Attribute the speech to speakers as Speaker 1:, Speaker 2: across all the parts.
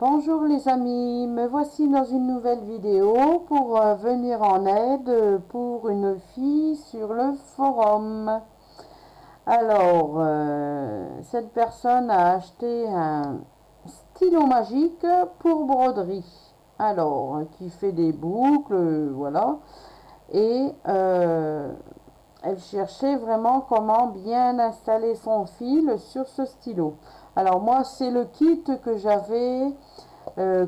Speaker 1: Bonjour les amis, me voici dans une nouvelle vidéo pour venir en aide pour une fille sur le forum. Alors, cette personne a acheté un stylo magique pour broderie. Alors, qui fait des boucles, voilà. Et elle cherchait vraiment comment bien installer son fil sur ce stylo. Alors moi, c'est le kit que j'avais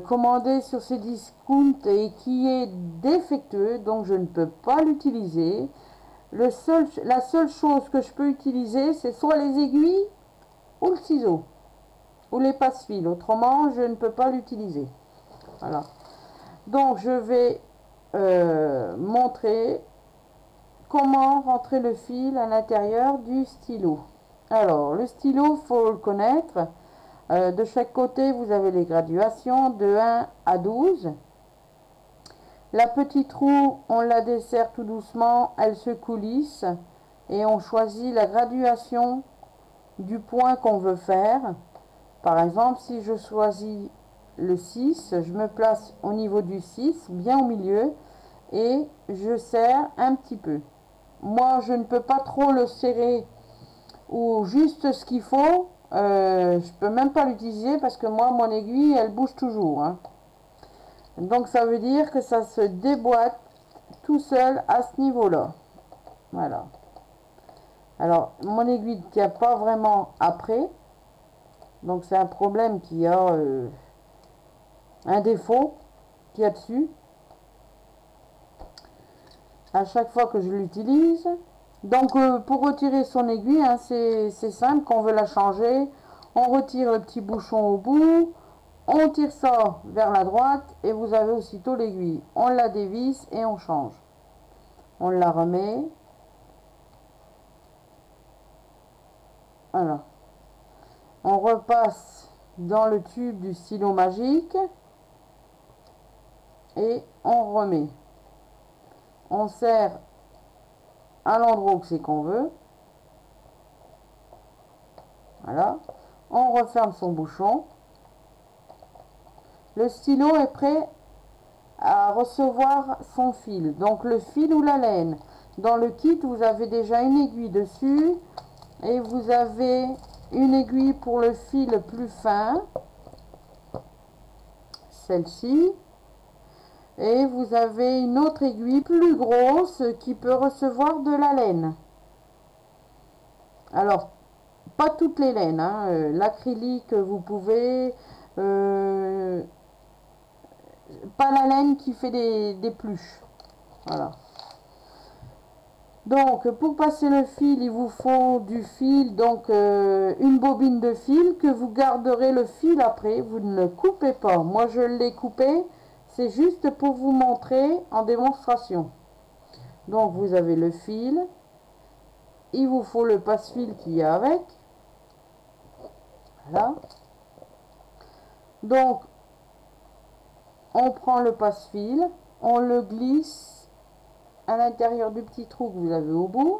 Speaker 1: commandé sur ces discounts et qui est défectueux, donc je ne peux pas l'utiliser. La seule chose que je peux utiliser, c'est soit les aiguilles ou le ciseau ou les passe-fils. Autrement, je ne peux pas l'utiliser. Voilà. Donc je vais montrer comment rentrer le fil à l'intérieur du stylo. Alors, le stylo, faut le connaître. De chaque côté, vous avez les graduations de 1 à 12. La petite roue, on la dessert tout doucement, elle se coulisse et on choisit la graduation du point qu'on veut faire. Par exemple, si je choisis le 6, je me place au niveau du 6, bien au milieu, et je serre un petit peu. Moi, je ne peux pas trop le serrer ou juste ce qu'il faut. Je peux même pas l'utiliser parce que moi, mon aiguille, elle bouge toujours, hein. Donc, ça veut dire que ça se déboîte tout seul à ce niveau-là. Voilà. Alors, mon aiguille ne tient pas vraiment après. Donc, c'est un problème qui a un défaut qu'il y a dessus. À chaque fois que je l'utilise. Donc, pour retirer son aiguille, hein, c'est simple. Quand on veut la changer, on retire le petit bouchon au bout. On tire ça vers la droite et vous avez aussitôt l'aiguille. On la dévisse et on change. On la remet. Voilà. On repasse dans le tube du stylo magique et on remet. On serre à l'endroit où c'est qu'on veut. Voilà. On referme son bouchon. Le stylo est prêt à recevoir son fil. Donc le fil ou la laine. Dans le kit, vous avez déjà une aiguille dessus et vous avez une aiguille pour le fil plus fin, celle-ci, et vous avez une autre aiguille plus grosse qui peut recevoir de la laine. Alors, pas toutes les laines, hein. L'acrylique, vous pouvez, pas la laine qui fait des pluches. Voilà. Donc, pour passer le fil, il vous faut du fil, donc une bobine de fil que vous garderez le fil après. Vous ne le coupez pas. Moi, je l'ai coupé. C'est juste pour vous montrer en démonstration. Donc, vous avez le fil. Il vous faut le passe-fil qui est avec. Voilà. Donc, on prend le passe-fil. On le glisse à l'intérieur du petit trou que vous avez au bout.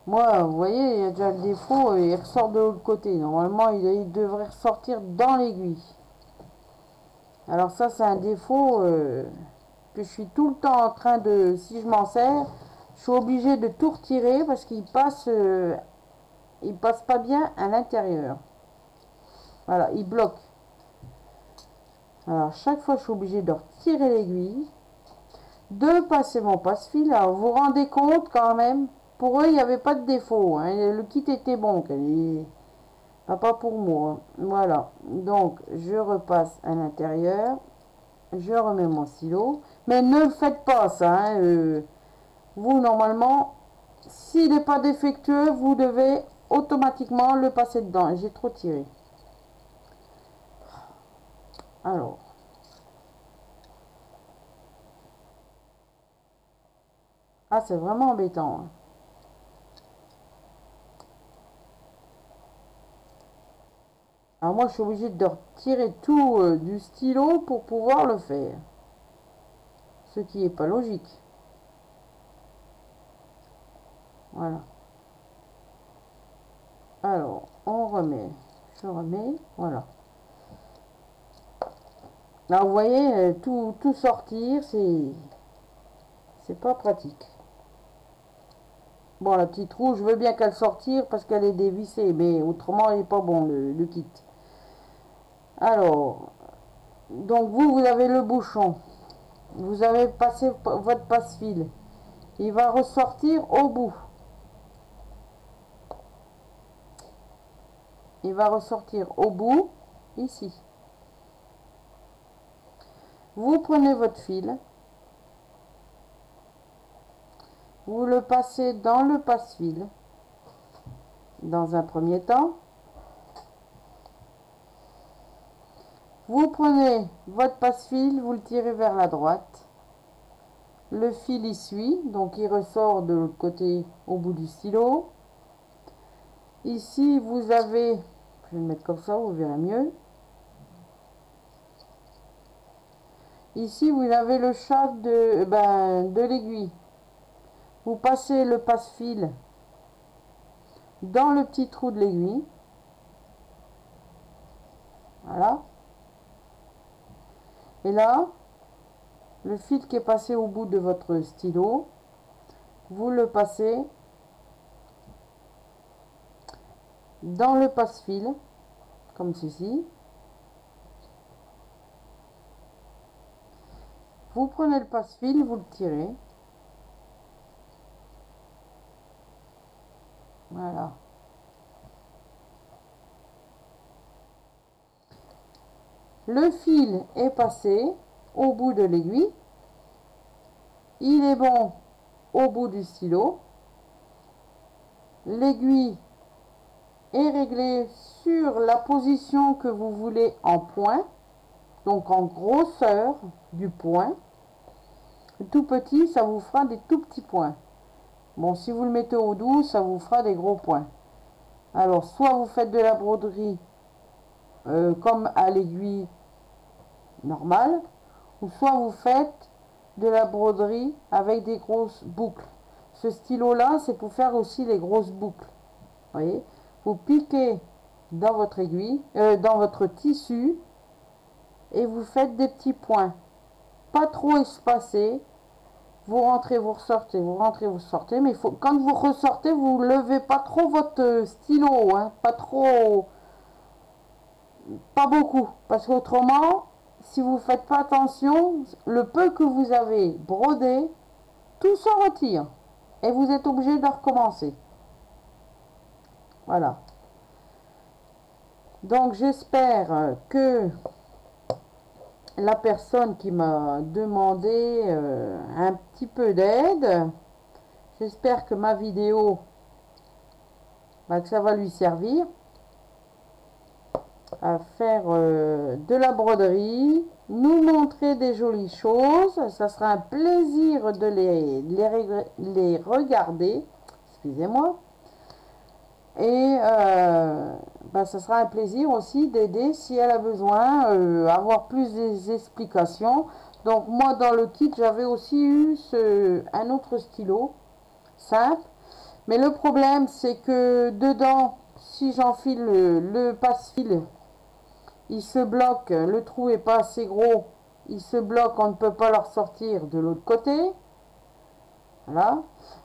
Speaker 1: Moi, vous voyez, il y a déjà le défaut, il ressort de l'autre côté. Normalement, il devrait ressortir dans l'aiguille. Alors ça, c'est un défaut que je suis tout le temps en train de... Si je m'en sers, je suis obligé de tout retirer parce qu'il passe pas bien à l'intérieur. Voilà, il bloque. Alors, chaque fois, je suis obligé de retirer l'aiguille, de passer mon passe-fil. Alors, vous vous rendez compte quand même, pour eux, il n'y avait pas de défaut, hein. Le kit était bon. Pas pour moi. Voilà. Donc, je repasse à l'intérieur. Je remets mon stylo. Mais ne le faites pas, ça, hein. Vous, normalement, s'il n'est pas défectueux, vous devez automatiquement le passer dedans. J'ai trop tiré. Alors. Ah, c'est vraiment embêtant, hein. Alors moi, je suis obligée de retirer tout du stylo pour pouvoir le faire. Ce qui n'est pas logique. Voilà. Alors, on remet Je remets, voilà. Là, vous voyez, tout sortir, c'est pas pratique. Bon, la petite roue, je veux bien qu'elle sortir parce qu'elle est dévissée, mais autrement, il n'est pas bon, le kit. Alors, donc vous avez le bouchon. Vous avez passé votre passe-fil. Il va ressortir au bout. Il va ressortir au bout, ici. Vous prenez votre fil. Vous le passez dans le passe-fil. Dans un premier temps. Vous prenez votre passe-fil, vous le tirez vers la droite. Le fil y suit, donc il ressort de l'autre côté au bout du stylo. Ici, vous avez, je vais le mettre comme ça, vous verrez mieux. Ici, vous avez le chat de l'aiguille. Vous passez le passe-fil dans le petit trou de l'aiguille. Voilà. Et là, le fil qui est passé au bout de votre stylo, vous le passez dans le passe-fil, comme ceci. Vous prenez le passe-fil, vous le tirez. Voilà. Le fil est passé au bout de l'aiguille. Il est bon au bout du stylo. L'aiguille est réglée sur la position que vous voulez en point. Donc en grosseur du point. Tout petit, ça vous fera des tout petits points. Bon, si vous le mettez au doux, ça vous fera des gros points. Alors, soit vous faites de la broderie comme à l'aiguille normale, ou soit vous faites de la broderie avec des grosses boucles. Ce stylo-là, c'est pour faire aussi les grosses boucles. Vous voyez, vous piquez dans votre aiguille, dans votre tissu, et vous faites des petits points. Pas trop espacés. Vous rentrez, vous ressortez, vous rentrez, vous sortez. Mais quand vous ressortez, vous ne levez pas trop votre stylo. Hein, pas trop. Pas beaucoup. Parce qu'autrement, si vous ne faites pas attention, le peu que vous avez brodé, tout se retire. Et vous êtes obligé de recommencer. Voilà. Donc j'espère que la personne qui m'a demandé un petit peu d'aide, j'espère que ma vidéo, que ça va lui servir à faire de la broderie, nous montrer des jolies choses. Ça sera un plaisir de les regarder. Excusez-moi. Et ça sera un plaisir aussi d'aider si elle a besoin, avoir plus d'explications. Donc moi dans le kit j'avais aussi eu un autre stylo simple. Mais le problème c'est que dedans, si j'enfile le passe-fil, il se bloque, le trou est pas assez gros, il se bloque, on ne peut pas le ressortir de l'autre côté. Voilà.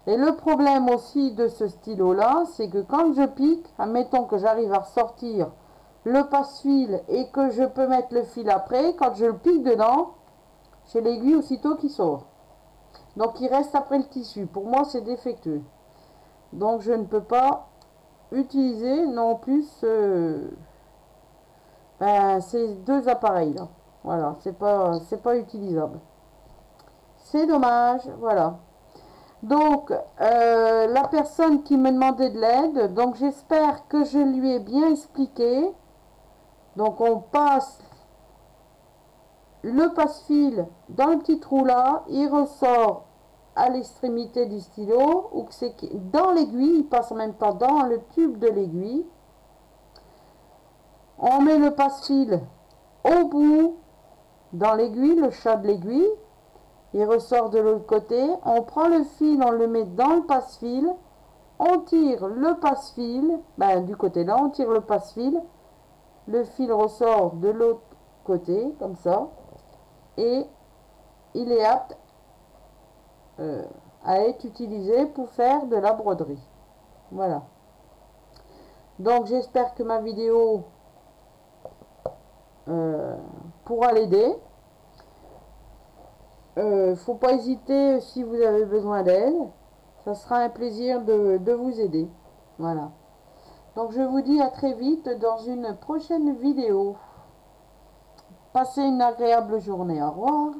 Speaker 1: Et le problème aussi de ce stylo là, c'est que quand je pique, admettons que j'arrive à ressortir le passe-fil et que je peux mettre le fil après, quand je le pique dedans, j'ai l'aiguille aussitôt qui sort. Donc il reste après le tissu. Pour moi c'est défectueux. Donc je ne peux pas utiliser non plus ces deux appareils là. Voilà, c'est pas utilisable. C'est dommage, voilà. Donc, la personne qui me demandait de l'aide, donc j'espère que je lui ai bien expliqué. Donc, on passe le passe-fil dans le petit trou là, il ressort à l'extrémité du stylo, ou que c'est dans l'aiguille, il passe en même temps dans le tube de l'aiguille. On met le passe-fil au bout, dans l'aiguille, le chat de l'aiguille. Il ressort de l'autre côté, on prend le fil, on le met dans le passe-fil, on tire le passe-fil, du côté là, on tire le passe-fil, le fil ressort de l'autre côté, comme ça, et il est apte à être utilisé pour faire de la broderie. Voilà. Donc j'espère que ma vidéo pourra l'aider. Faut pas hésiter si vous avez besoin d'aide. Ça sera un plaisir de vous aider. Voilà. Donc je vous dis à très vite dans une prochaine vidéo. Passez une agréable journée. Au revoir.